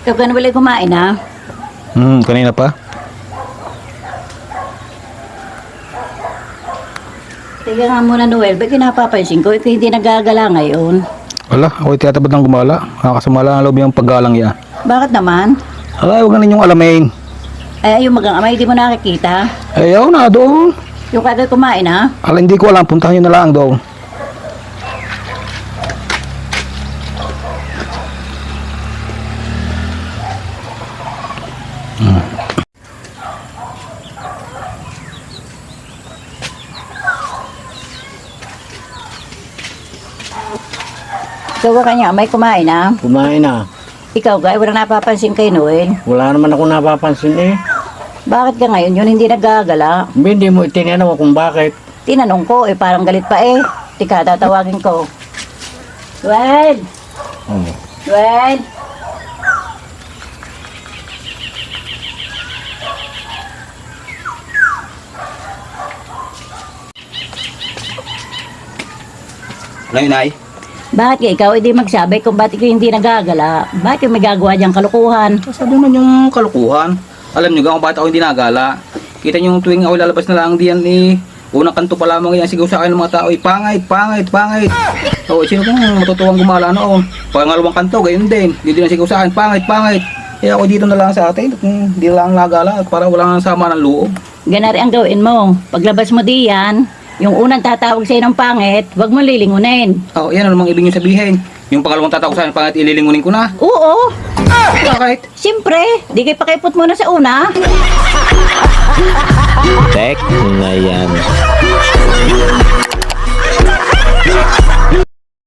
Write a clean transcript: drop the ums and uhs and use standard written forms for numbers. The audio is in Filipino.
Ikaw ka na wala kumain ha? Kanina pa? Teka nga muna Noel, ba't kinapapansin ko? Ikaw hindi nagagala ngayon. Wala, ako'y tinatabad ng gumala. Nakakasama lang ang loob yung paggalang ya. Bakit naman? Ay, huwag na ninyong alamin. Ay, yung magang amay, di mo nakikita. Ayaw na doon. Yung kagad kumain ha? Ala, hindi ko alam. Puntahan nyo na lang doon. Ikaw ka kanya amay kumain ha? Kumain na. Ikaw ka, wala napapansin kay Noel. Wala naman ako napapansin eh. Bakit ka ngayon yun hindi nagagala? Hindi mo itinanong kung bakit. Tinanong ko, parang galit pa eh. Tika, tatawagin ko. Noel! Oh. Noel! Ano yun, Nay? Bakit ka ikaw hindi magsabi kung bakit ikaw hindi nagagala? Bakit may gagawa diyang kalukuhan? Sabi man yung kalukuhan. Alam nyo kung bakit ako hindi nagala. Kita nyo yung tuwing ako lalabas na lang diyan eh. Unang kanto pa lamang yan sigaw sa akin ng mga tao. Pangit, pangit, pangit. O, sino kung matutuwang gumala noon? Pangalawang kanto, gayon din. Hindi din sigaw sa akin, pangit, pangit. Kaya ako dito na lang sa atin. Hindi lang nagala para wala nang sama ng loob. Ganari ang gawin mo. Paglabas mo diyan, yung unang tatawag sa'yo ng pangit, huwag mo lilingunin. Oh, yan ano namang ibig nyo sabihin. Yung pangalawang tatawag sa akin, pangit, ililingunin ko na. Oo, Bakit? siyempre, di kayo pakipot muna sa una. Tek na yan.